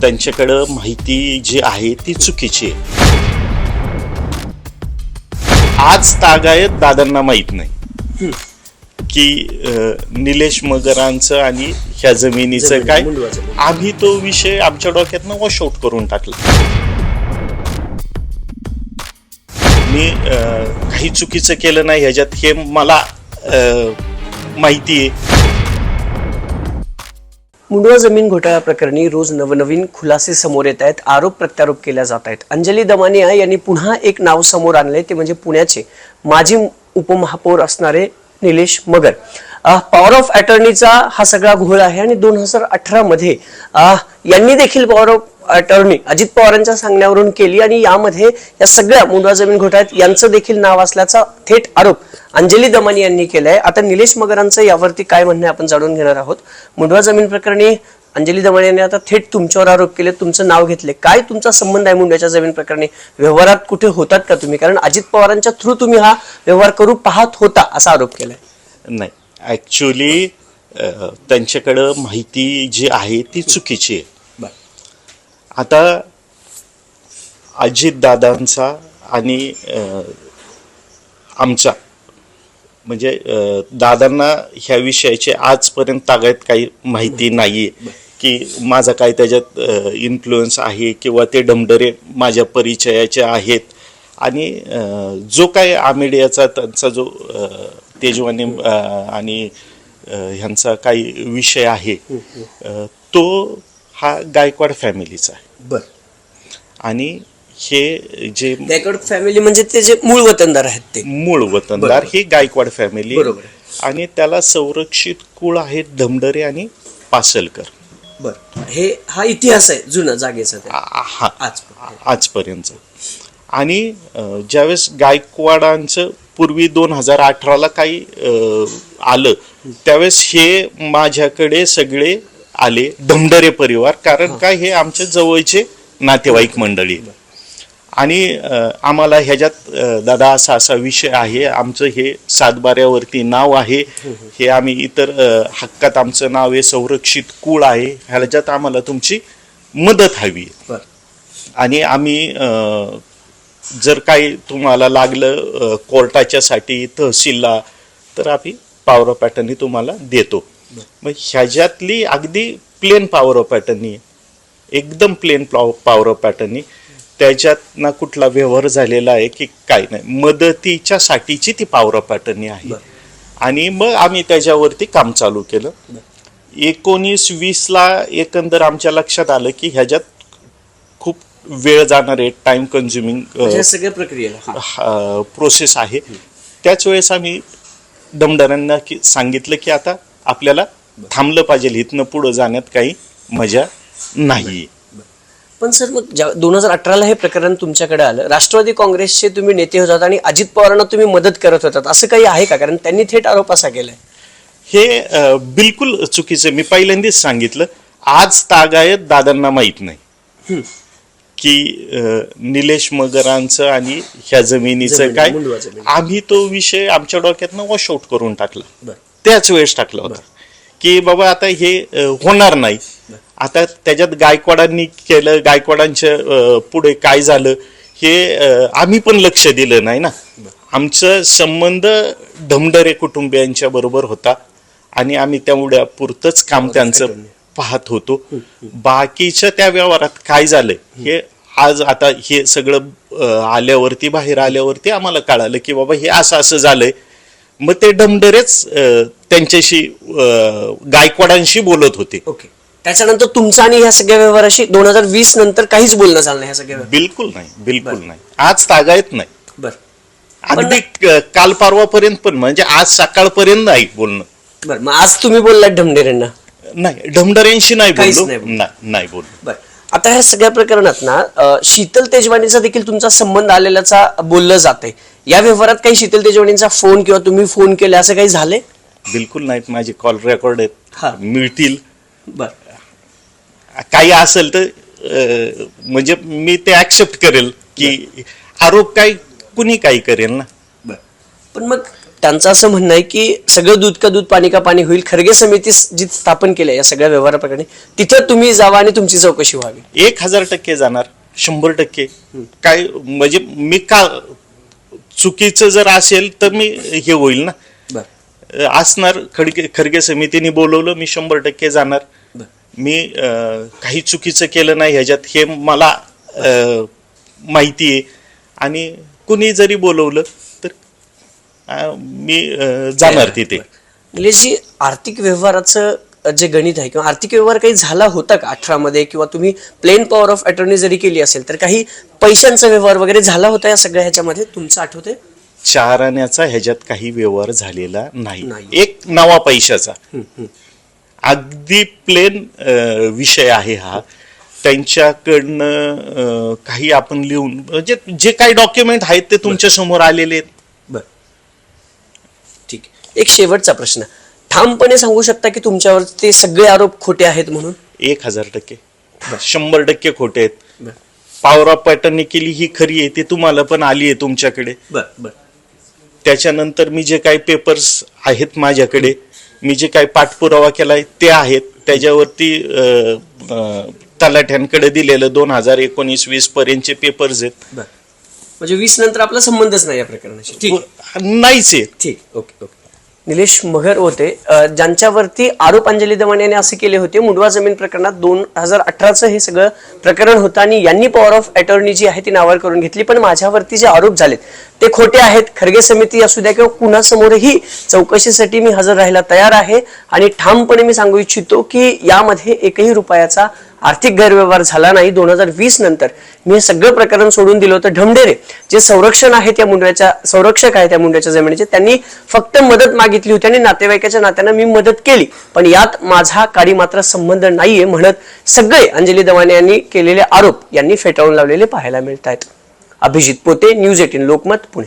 त्यांच्याकडं माहिती जी आहे ती चुकीची आहे. आज तागायत दादांना माहित नाही की निलेश मगरांचं आणि ह्या जमिनीचं काय. आम्ही तो विषय आमच्या डोक्यातनं वॉश आउट करून टाकला. मी काही चुकीचं केलं नाही ह्याच्यात हे मला माहिती आहे. मुंडवा जमीन घोटाळा प्रकरणी रोज नवनवीन खुलासे समोर येत आहेत. आरोप प्रत्यारोप केल्या जात आहेत. अंजली दमानिया यांनी पुन्हा एक नाव समोर आणले, ते म्हणजे पुण्याचे माजी उपमहापौर असणारे निलेश मगर. पॉवर ऑफ अटर्नीचा हा सगळा घोळ आहे आणि 2018 मध्ये यांनी देखील पॉवर ऑफ अटर्नी अजित पवारांच्या सांगण्यावरून केली आणि यामध्ये या सगळ्या मुंडवा जमीन घोटाळ्यात यांचं देखील नाव असल्याचा थेट आरोप अंजली दमानी यांनी केलाय. आता निलेश मगरांचं यावरती काय म्हणणं आपण जाणून घेणार आहोत. मुंडवा जमीन प्रकरणी अंजली दमानी यांनी आता थेट तुमच्यावर आरोप केले, तुमचं नाव घेतले. काय तुमचा संबंध आहे मुंडव्याच्या जमीन प्रकरणी? व्यवहारात कुठे होतात का तुम्ही? कारण अजित पवारांच्या थ्रू तुम्ही हा व्यवहार करू पाहत होता असा आरोप केलाय. नाही, ऍक्च्युली त्यांच्याकडं माहिती जी आहे ती चुकीची आहे. आता अजितदादांचा आणि आमचा म्हणजे दादांना ह्या विषयाची आजपर्यंत तागायत काही माहिती नाहीये की माझा काय त्याच्यात इन्फ्लुएन्स आहे किंवा ते डमडरे माझ्या परिचयाचे आहेत. आणि जो काय आमेडियाचा त्यांचा जो तेजवानी आणि ह्यांचा काही विषय आहे तो हा गायकवाड फॅमिलीचा आहे. आणि हे जे गायकवाड फॅमिली म्हणजे ते जे मूळ वतनदार आहेत ते मूळ वतनदार ही गायकवाड फॅमिली. आणि त्याला संरक्षित कुळ आहेत धमडरे आणि पासलकर. हे हा इतिहास आहे जुना जागेचा आजपर्यंत. आणि ज्यावेळेस गायकवाडांचं पूर्वी 2018ला काही आलं त्यावेळेस हे माझ्याकडे सगळे आले धमडरे परिवार, कारण काय हे आमच्या जवळचे नातेवाईक मंडळी. आणि आम्हाला ह्याच्यात दादा असा असा विषय आहे, आमचं हे सातबाऱ्यावरती नाव आहे, हे आम्ही इतर हक्कात आमचं नाव आहे, संरक्षित कुळ आहे, ह्याच्यात आम्हाला तुमची मदत हवी. आणि आम्ही जर काही तुम्हाला लागलं कोर्टाच्या साठी तहसीलला तर आम्ही पॉवर ऑफ अटर्नी तुम्हाला देतो. मग ह्याच्यातली अगदी प्लेन पॉवर ऑफ अटर्नी, एकदम प्लेन पॉवर ऑफ अटर्नी, त्याच्यात ना कुठला व्यवहार झालेला आहे की काय नाही, मदतीच्या साठीची ती पॉवर ऑफ अटर्नी आहे. आणि मग आम्ही त्याच्यावरती काम चालू केलं. 19-20ला एकंदर आमच्या लक्षात आलं की ह्याच्यात खूप वेळ जाणार आहे, टाइम कन्झ्युमिंग सगळ्या प्रक्रियेला प्रोसेस आहे. त्याच वेळेस आम्ही दमदारांना सांगितलं की आता आपल्याला थांबलं पाहिजे, इथनं पुढं जाण्यात काही मजा नाही. पण सर मग 2018ला हे प्रकरण तुमच्याकडे आलं, राष्ट्रवादी काँग्रेसचे तुम्ही नेते होतात आणि अजित पवारांना तुम्ही मदत करत होतात, असं काही आहे का? कारण त्यांनी थेट आरोप असा केलाय. हे बिलकुल चुकीचं. मी पहिल्यांदाच सांगितलं, आज तागायत दादांना माहित नाही की निलेश मगरांचं आणि ह्या जमिनीचं काय. आम्ही तो विषय आमच्या डोक्यातनं वॉश आउट करून टाकला. त्याच वेळेस टाकला होता की बाबा आता हे होणार नाही. आता त्याच्यात गायकवाडांनी केलं, गायकवाडांच्या पुढे काय झालं हे आम्ही पण लक्ष दिलं नाही ना. आमचं संबंध धमडरे कुटुंबियांच्या बरोबर होता आणि आम्ही तेवढ्या पुरतच काम त्यांचं पाहत होतो. बाकीच्या त्या व्यवहारात काय झालंय हे आज आता हे सगळं आल्यावरती, बाहेर आल्यावरती आम्हाला कळालं की बाबा हे असं असं झालंय. मग ते डमडरेच त्यांच्याशी गायकवाडांशी बोलत होते. त्याच्यानंतर तुमचं आणि ह्या सगळ्या व्यवहाराशी 2020 नंतर काहीच बोलणं झालं नाही? ह्या सगळ्या बिलकुल नाही, बिलकुल नाही. आज तागायत नाही. अगदी काल परवापर्यंत पण, म्हणजे आज सकाळपर्यंत नाही बोलणं. बरं, मग आज तुम्ही बोललात ढमढेरेंना? नाही, ढमढरेंशी नाही बोललो, नाही बोललो. आता ह्या सगळ्या प्रकरणात ना शीतल तेजवानीचा देखील तुमचा संबंध आलेल्याचा बोललं जातंय. या व्यवहारात काही शीतल तेजवानीचा फोन किंवा तुम्ही फोन केले असं काही झालंय? बिलकुल नाहीत. माझे कॉल रेकॉर्ड आहेत, मिळतील. काही असेल तर म्हणजे मी ते ऍक्सेप्ट करेल की आरोप काय कुणी काही करेल ना. पण मग त्यांचं असं म्हणणं आहे की सगळं दूध का दूध पाणी का पाणी होईल. खरगे समिती जी स्थापन केली आहे या सगळ्या व्यवहाराप्रकरणी, तिथं तुम्ही जावा आणि तुमची चौकशी व्हावी. 1000% जाणार, 100%. काय म्हणजे मी का चुकीचं जर असेल तर मी हे होईल ना, असणार. खरगे समितीने बोलवलं, मी 100% जाणार. मी काही चुकीचं केलं नाही ह्याच्यात हे मला माहिती आहे. आणि कुणी जरी बोलवलं तर मी जाणार तिथे. निलेशजी, आर्थिक व्यवहाराचं जे गणित आहे किंवा आर्थिक व्यवहार काही झाला होता का 18 मध्ये, किंवा तुम्ही प्लेन पॉवर ऑफ अटॉर्नी जरी केली असेल तर काही पैशांचा व्यवहार वगैरे झाला होता या सगळ्या ह्याच्यामध्ये, तुमचं आठवतंय? 4 आण्याचा ह्याच्यात काही व्यवहार झालेला नाही. एक नवा पैशाचा अगदी प्लेन विषय आहे हा. त्यांच्याकडनं काही आपण लिहून म्हणजे जे काही डॉक्युमेंट आहेत ते तुमच्या समोर आलेले आहेत. बर, ठीक. एक शेवटचा प्रश्न, ठामपणे सांगू शकता की तुमच्यावर ते सगळे आरोप खोटे आहेत म्हणून? 1000%, 100% खोटे आहेत. पॉवर ऑफ पॅटर्नने केली ही खरी आहे, ते तुम्हाला पण आली आहे तुमच्याकडे. त्याच्यानंतर मी जे काही पेपर्स आहेत माझ्याकडे, मी जे काही पाठपुरावा केलाय ते आहेत. त्याच्यावरती तलाठ्यांकडे दिलेलं 2019-20 पर्यंतचे पेपर्स आहेत. म्हणजे 20 नंतर आपला संबंधच नाही या प्रकरणाशी? ठीक, नाहीच आहे. ठीक, ओके. निलेश मगर होते, ज्यांच्यावरती आरोप अंजली दमाने यांनी असे केले होते. मुंडवा जमीन प्रकरणात 2018चं हे सगळं प्रकरण होतं आणि यांनी पॉवर ऑफ अटॉर्नी जी आहे ती नावावर करून घेतली. पण माझ्यावरती जे आरोप झालेत ते खोटे आहेत. खरगे समिती असू द्या किंवा कुणासमोरही चौकशीसाठी मी हजर राहायला तयार आहे. आणि ठामपणे मी सांगू इच्छितो की यामध्ये एकही रुपयाचा आर्थिक गैरव्यवहार झाला नाही. 2020 नंतर मी हे सगळं प्रकरण सोडून दिलं होतं. ढमढेरे जे संरक्षण आहे त्या मुंडव्याच्या, संरक्षक आहे त्या मुंडव्याच्या जमिनीचे, त्यांनी फक्त मदत मागितली होती आणि नातेवाईकाच्या नात्यानं मी मदत केली. पण यात माझा काडी मात्र संबंध नाहीये म्हणत सगळे अंजली दमाने यांनी केलेले आरोप यांनी फेटाळून लावलेले पाहायला मिळत आहेत. अभिजित पोते, न्यूज 18 लोकमत, पुणे.